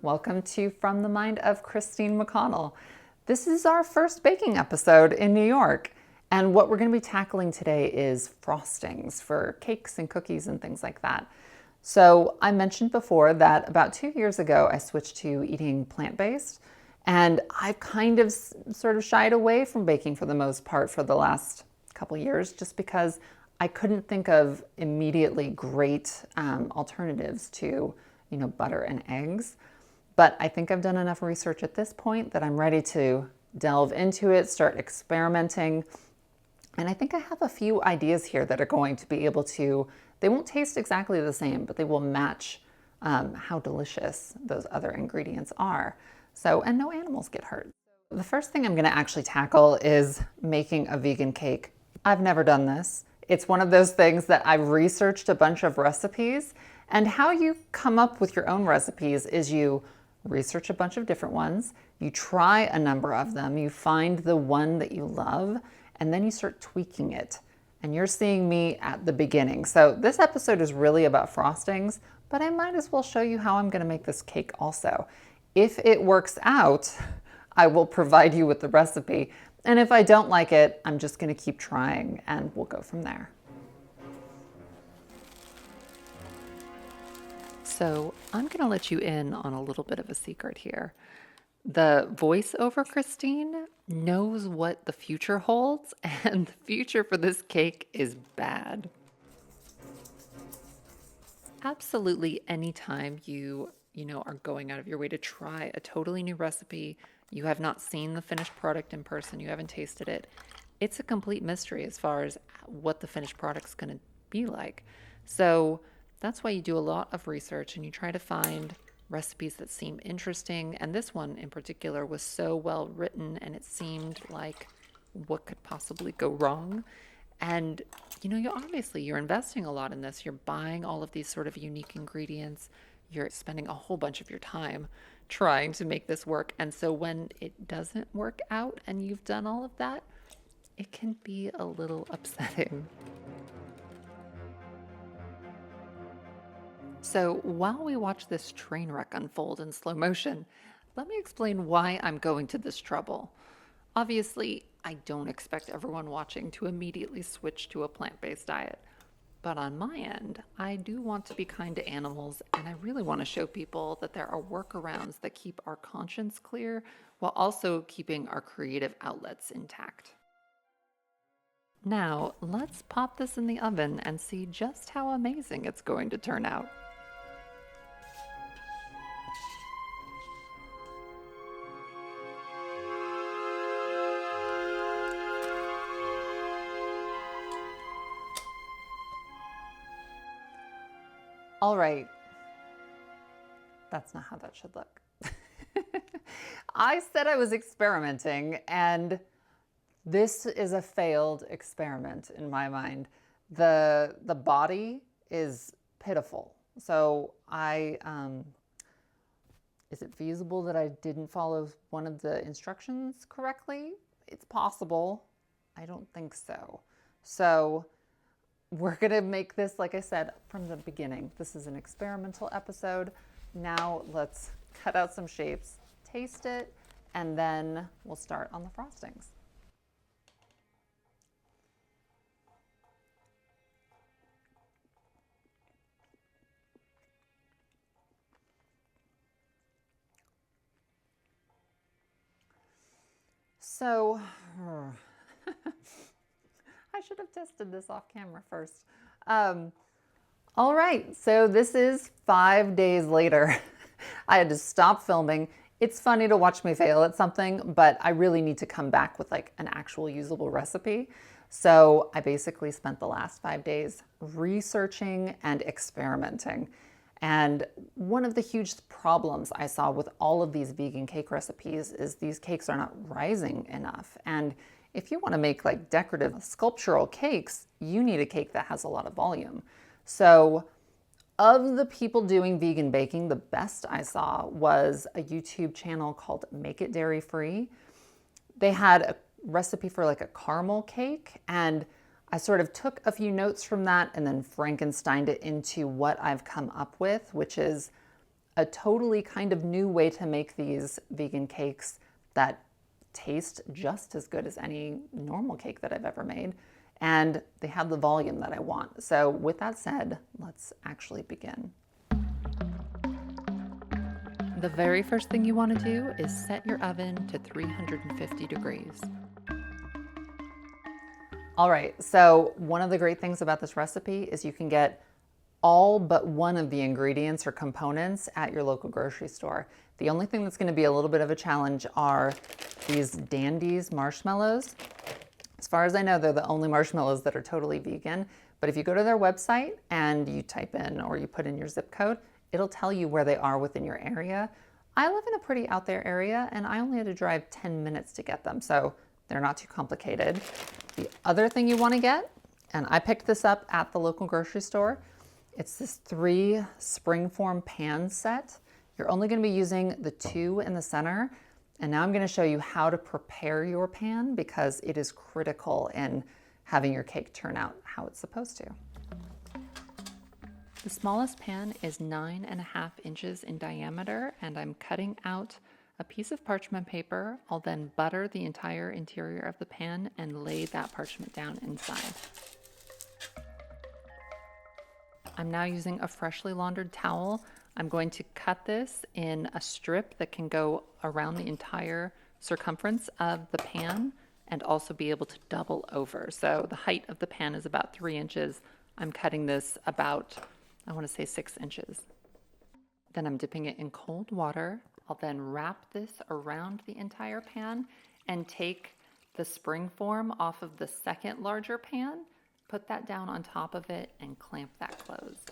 Welcome to From the Mind of Christine McConnell. This is our first baking episode in New York, and what we're going to be tackling today is frostings for cakes and cookies and things like that. So I mentioned before that about 2 years ago I switched to eating plant-based, and I've kind of sort of shied away from baking for the most part for the last couple years just because I couldn't think of immediately great alternatives to butter and eggs. But I think I've done enough research at this point that I'm ready to delve into it, start experimenting. And I think I have a few ideas here that are going to be able to, they won't taste exactly the same, but they will match how delicious those other ingredients are. So, and no animals get hurt. The first thing I'm going to actually tackle is making a vegan cake. I've never done this. It's one of those things that I've researched a bunch of recipes, and how you come up with your own recipes is you research a bunch of different ones, you try a number of them, you find the one that you love, and then you start tweaking it. And you're seeing me at the beginning. So this episode is really about frostings, but I might as well show you how I'm going to make this cake also. If it works out, I will provide you with the recipe. And if I don't like it, I'm just going to keep trying and we'll go from there. So I'm going to let you in on a little bit of a secret here. The voiceover Christine knows what the future holds, and the future for this cake is bad. Absolutely anytime you are going out of your way to try a totally new recipe, you have not seen the finished product in person, you haven't tasted it, it's a complete mystery as far as what the finished product's going to be like. So that's why you do a lot of research and you try to find recipes that seem interesting. And this one in particular was so well written and it seemed like what could possibly go wrong. And you're investing a lot in this. You're buying all of these sort of unique ingredients. You're spending a whole bunch of your time trying to make this work. And so when it doesn't work out and you've done all of that, it can be a little upsetting. So while we watch this train wreck unfold in slow motion, let me explain why I'm going to this trouble. Obviously, I don't expect everyone watching to immediately switch to a plant-based diet. But on my end, I do want to be kind to animals, and I really want to show people that there are workarounds that keep our conscience clear while also keeping our creative outlets intact. Now, let's pop this in the oven and see just how amazing it's going to turn out. All right, that's not how that should look. I said I was experimenting, and this is a failed experiment in my mind. The body is pitiful. So is it feasible that I didn't follow one of the instructions correctly? It's possible. I don't think so. So we're going to make this, like I said, from the beginning. This is an experimental episode. Now let's cut out some shapes, taste it, and then we'll start on the frostings. So, I should have tested this off camera first. All right, so this is 5 days later. I had to stop filming. It's funny to watch me fail at something, but I really need to come back with like an actual usable recipe. So I basically spent the last 5 days researching and experimenting. And one of the huge problems I saw with all of these vegan cake recipes is these cakes are not rising enough. And if you want to make like decorative sculptural cakes, you need a cake that has a lot of volume. So of the people doing vegan baking, the best I saw was a YouTube channel called Make It Dairy Free. They had a recipe for like a caramel cake, and I sort of took a few notes from that and then Frankensteined it into what I've come up with, which is a totally kind of new way to make these vegan cakes that taste just as good as any normal cake that I've ever made. And they have the volume that I want. So with that said, let's actually begin. The very first thing you want to do is set your oven to 350 degrees. All right, so one of the great things about this recipe is you can get all but one of the ingredients or components at your local grocery store. The only thing that's going to be a little bit of a challenge are these Dandies marshmallows. As far as I know, they're the only marshmallows that are totally vegan. But if you go to their website and you type in or you put in your zip code, it'll tell you where they are within your area. I live in a pretty out there area and I only had to drive 10 minutes to get them, so they're not too complicated. The other thing you want to get, and I picked this up at the local grocery store, it's this 3 springform pan set. You're only going to be using the 2 in the center. And now I'm going to show you how to prepare your pan because it is critical in having your cake turn out how it's supposed to. The smallest pan is 9.5 inches in diameter, and I'm cutting out a piece of parchment paper. I'll then butter the entire interior of the pan and lay that parchment down inside. I'm now using a freshly laundered towel. I'm going to cut this in a strip that can go around the entire circumference of the pan and also be able to double over. So the height of the pan is about 3 inches. I'm cutting this about, I want to say 6 inches. Then I'm dipping it in cold water. I'll then wrap this around the entire pan and take the spring form off of the second larger pan, put that down on top of it and clamp that closed.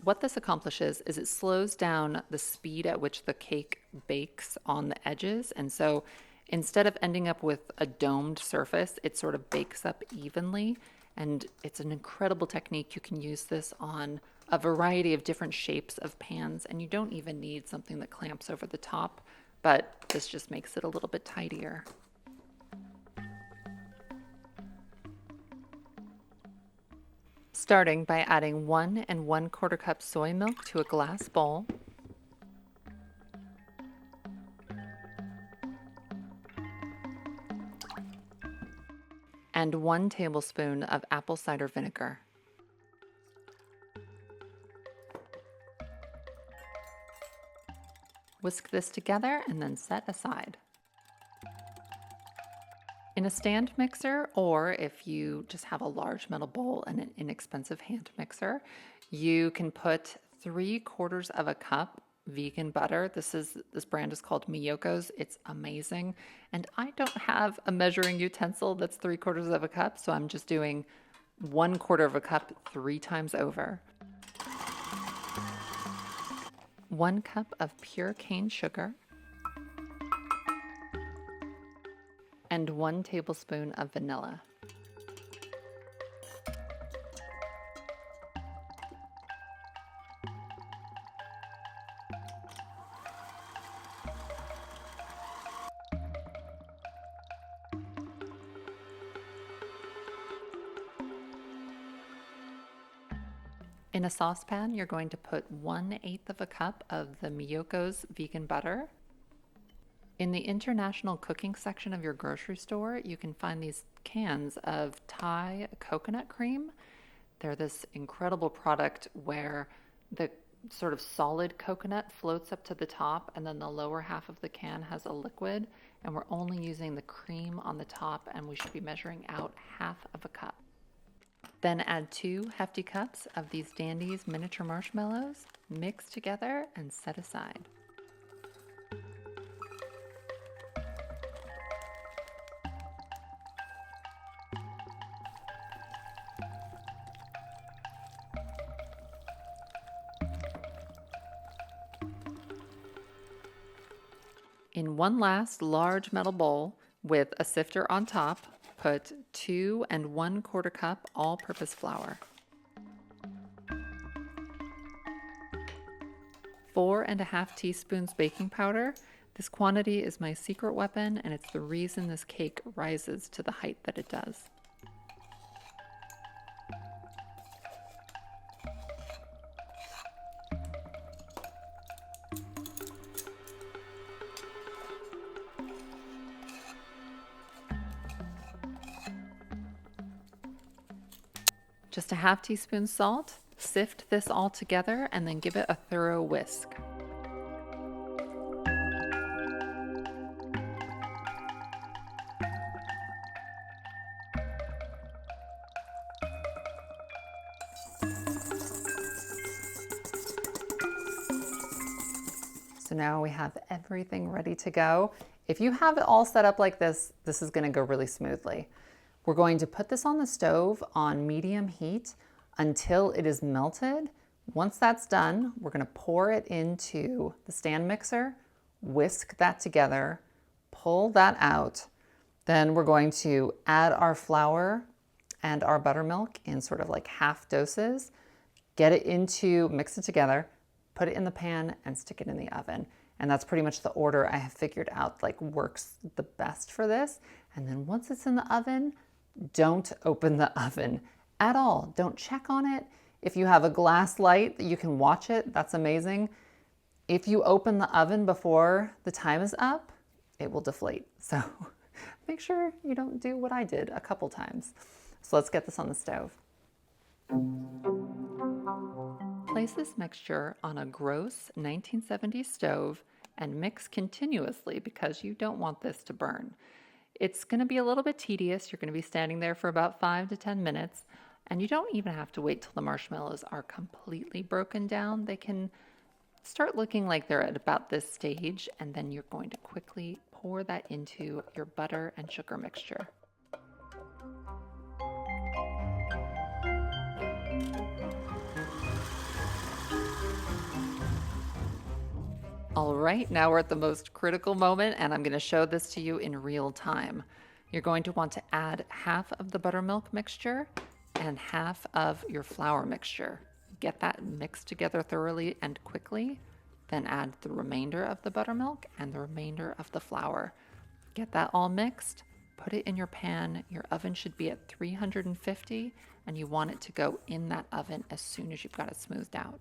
What this accomplishes is it slows down the speed at which the cake bakes on the edges. And so instead of ending up with a domed surface, it sort of bakes up evenly. And it's an incredible technique. You can use this on a variety of different shapes of pans, and you don't even need something that clamps over the top, but this just makes it a little bit tidier. Starting by adding 1 1/4 cup soy milk to a glass bowl. And 1 tablespoon of apple cider vinegar. Whisk this together and then set aside. In a stand mixer, or if you just have a large metal bowl and an inexpensive hand mixer, you can put 3/4 of a cup vegan butter. This brand is called Miyoko's. It's amazing. And I don't have a measuring utensil that's 3/4 of a cup, so I'm just doing 1/4 of a cup 3 times over. 1 cup of pure cane sugar. And 1 tablespoon of vanilla. In a saucepan, you're going to put 1/8 of a cup of the Miyoko's vegan butter. In the international cooking section of your grocery store, you can find these cans of Thai coconut cream. They're this incredible product where the sort of solid coconut floats up to the top and then the lower half of the can has a liquid, and we're only using the cream on the top, and we should be measuring out 1/2 of a cup. Then add 2 hefty cups of these Dandies miniature marshmallows, mix together and set aside. In one last large metal bowl with a sifter on top, put 2 1/4 cup all-purpose flour, 4.5 teaspoons baking powder. This quantity is my secret weapon, and it's the reason this cake rises to the height that it does. just a half teaspoon salt. Sift this all together and then give it a thorough whisk. So now we have everything ready to go. If you have it all set up like this, this is gonna go really smoothly. We're going to put this on the stove on medium heat until it is melted. Once that's done, we're gonna pour it into the stand mixer, whisk that together, pull that out. Then we're going to add our flour and our buttermilk in sort of like half doses, mix it together, put it in the pan and stick it in the oven. And that's pretty much the order I have figured out like works the best for this. And then once it's in the oven, don't open the oven at all. Don't check on it. If you have a glass light that you can watch it, that's amazing. If you open the oven before the time is up, it will deflate. So make sure you don't do what I did a couple times. So let's get this on the stove. Place this mixture on a gross 1970s stove and mix continuously because you don't want this to burn. It's going to be a little bit tedious. You're going to be standing there for about 5 to 10 minutes, and you don't even have to wait till the marshmallows are completely broken down. They can start looking like they're at about this stage, and then you're going to quickly pour that into your butter and sugar mixture. All right, now we're at the most critical moment, and I'm going to show this to you in real time. You're going to want to add half of the buttermilk mixture and half of your flour mixture. Get that mixed together thoroughly and quickly, then add the remainder of the buttermilk and the remainder of the flour. Get that all mixed, put it in your pan. Your oven should be at 350, and you want it to go in that oven as soon as you've got it smoothed out.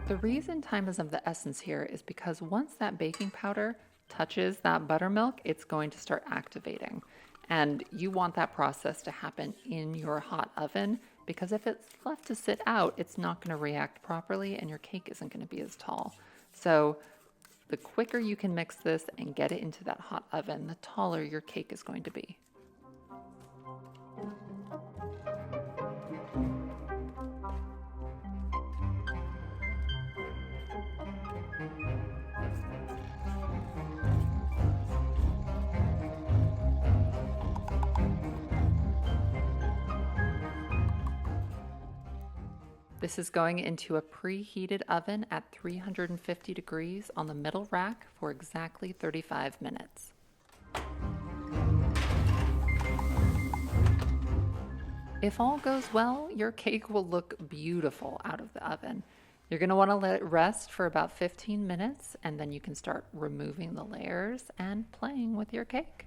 The reason time is of the essence here is because once that baking powder touches that buttermilk, it's going to start activating. And you want that process to happen in your hot oven, because if it's left to sit out, it's not going to react properly and your cake isn't going to be as tall. So the quicker you can mix this and get it into that hot oven, the taller your cake is going to be. This is going into a preheated oven at 350 degrees on the middle rack for exactly 35 minutes. If all goes well, your cake will look beautiful out of the oven. You're going to want to let it rest for about 15 minutes, and then you can start removing the layers and playing with your cake.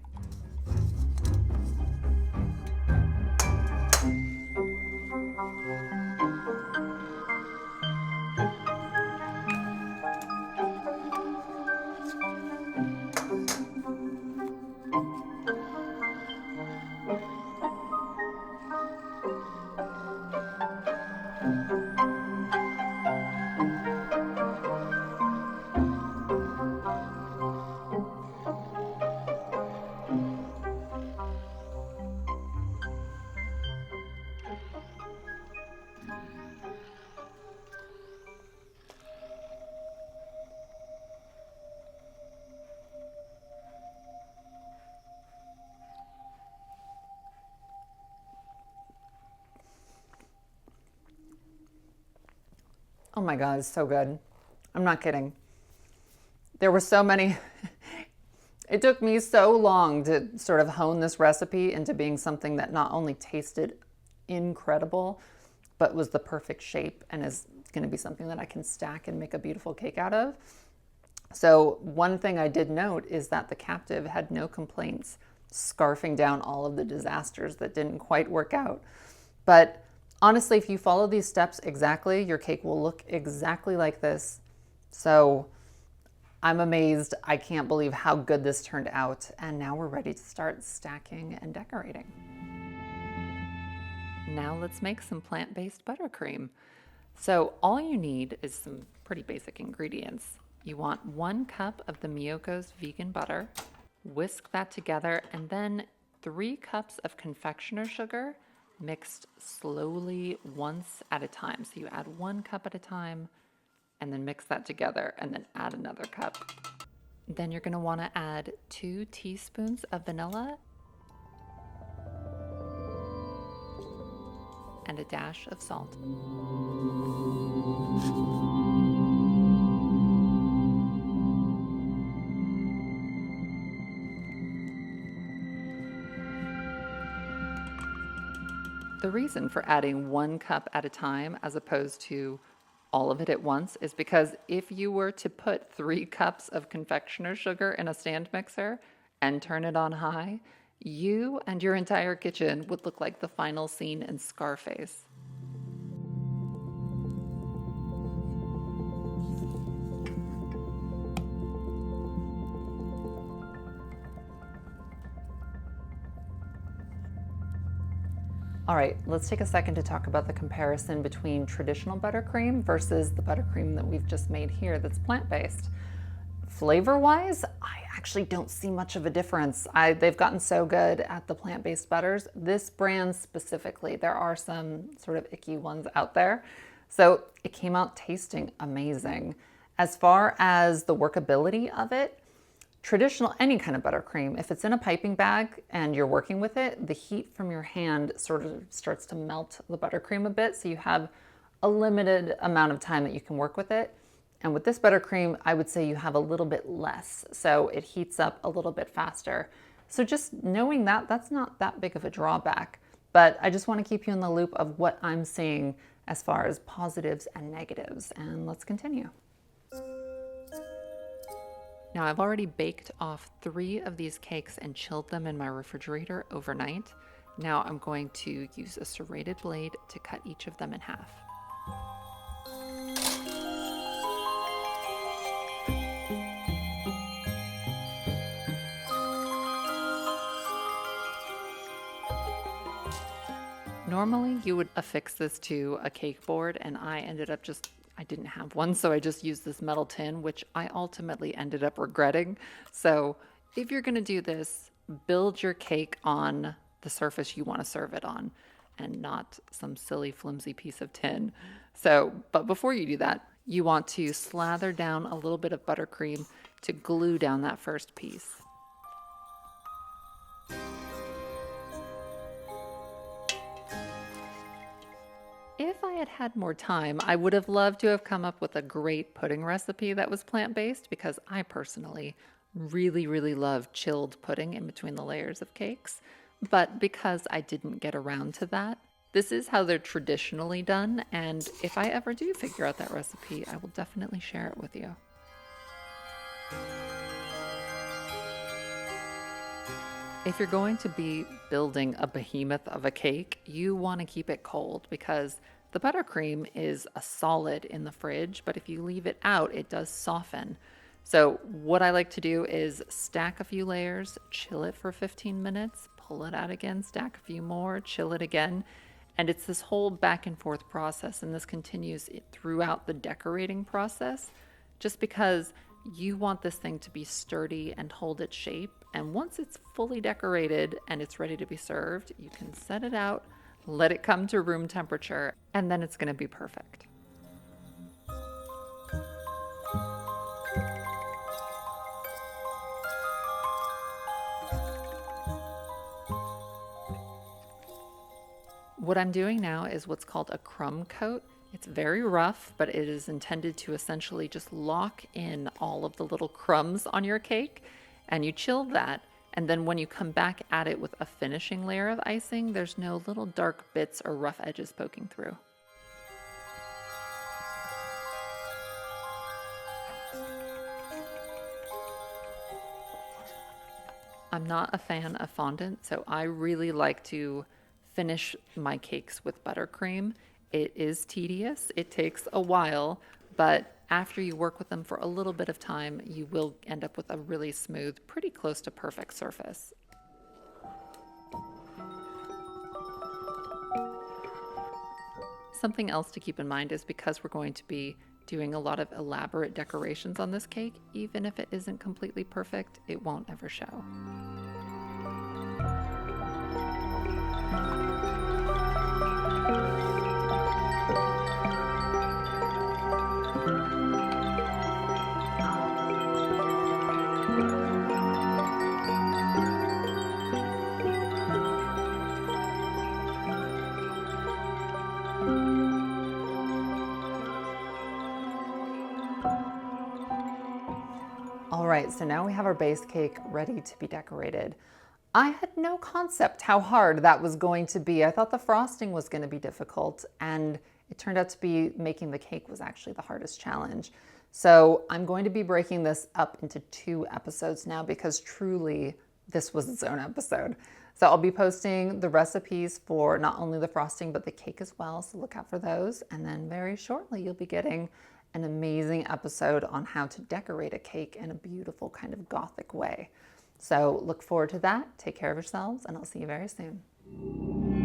Oh my God, it's so good. I'm not kidding. There were so many, it took me so long to sort of hone this recipe into being something that not only tasted incredible, but was the perfect shape and is going to be something that I can stack and make a beautiful cake out of. So one thing I did note is that the captive had no complaints scarfing down all of the disasters that didn't quite work out. But honestly, if you follow these steps exactly, your cake will look exactly like this. So I'm amazed. I can't believe how good this turned out. And now we're ready to start stacking and decorating. Now let's make some plant-based buttercream. So all you need is some pretty basic ingredients. You want 1 cup of the Miyoko's vegan butter, whisk that together, and then 3 cups of confectioner sugar mixed slowly once at a time. So you add 1 cup at a time and then mix that together and then add another cup. Then you're going to want to add 2 teaspoons of vanilla and a dash of salt. The reason for adding 1 cup at a time as opposed to all of it at once is because if you were to put 3 cups of confectioner sugar in a stand mixer and turn it on high, you and your entire kitchen would look like the final scene in Scarface. All right, let's take a second to talk about the comparison between traditional buttercream versus the buttercream that we've just made here that's plant-based. Flavor-wise, I actually don't see much of a difference. They've gotten so good at the plant-based butters. This brand specifically, there are some sort of icky ones out there. So it came out tasting amazing. As far as the workability of it, traditional, any kind of buttercream, if it's in a piping bag and you're working with it, the heat from your hand sort of starts to melt the buttercream a bit, so you have a limited amount of time that you can work with it. And with this buttercream, I would say you have a little bit less, so it heats up a little bit faster. So just knowing that, that's not that big of a drawback. But I just want to keep you in the loop of what I'm seeing as far as positives and negatives. And let's continue. Now I've already baked off 3 of these cakes and chilled them in my refrigerator overnight. Now I'm going to use a serrated blade to cut each of them in half. Normally you would affix this to a cake board, and I didn't have one, so I just used this metal tin, which I ultimately ended up regretting. So if you're gonna do this, build your cake on the surface you wanna serve it on and not some silly flimsy piece of tin. But before you do that, you want to slather down a little bit of buttercream to glue down that first piece. If I had had more time, I would have loved to have come up with a great pudding recipe that was plant-based, because I personally really, really love chilled pudding in between the layers of cakes. But because I didn't get around to that, this is how they're traditionally done, and if I ever do figure out that recipe, I will definitely share it with you. If you're going to be building a behemoth of a cake, you want to keep it cold, because the buttercream is a solid in the fridge, but if you leave it out, it does soften. So what I like to do is stack a few layers, chill it for 15 minutes, pull it out again, stack a few more, chill it again. And it's this whole back and forth process, and this continues throughout the decorating process, just because you want this thing to be sturdy and hold its shape. And once it's fully decorated and it's ready to be served, you can set it out, let it come to room temperature, and then it's going to be perfect. What I'm doing now is what's called a crumb coat. It's very rough, but it is intended to essentially just lock in all of the little crumbs on your cake, and you chill that. And then when you come back at it with a finishing layer of icing, there's no little dark bits or rough edges poking through. I'm not a fan of fondant, so I really like to finish my cakes with buttercream. It is tedious, it takes a while, but after you work with them for a little bit of time, you will end up with a really smooth, pretty close to perfect surface. Something else to keep in mind is because we're going to be doing a lot of elaborate decorations on this cake, even if it isn't completely perfect, it won't ever show. All right, so now we have our base cake ready to be decorated. I had no concept how hard that was going to be. I thought the frosting was going to be difficult, and it turned out to be making the cake was actually the hardest challenge. So I'm going to be breaking this up into 2 episodes now because truly this was its own episode. So I'll be posting the recipes for not only the frosting but the cake as well, so look out for those. And then very shortly you'll be getting an amazing episode on how to decorate a cake in a beautiful kind of gothic way. So look forward to that. Take care of yourselves, and I'll see you very soon.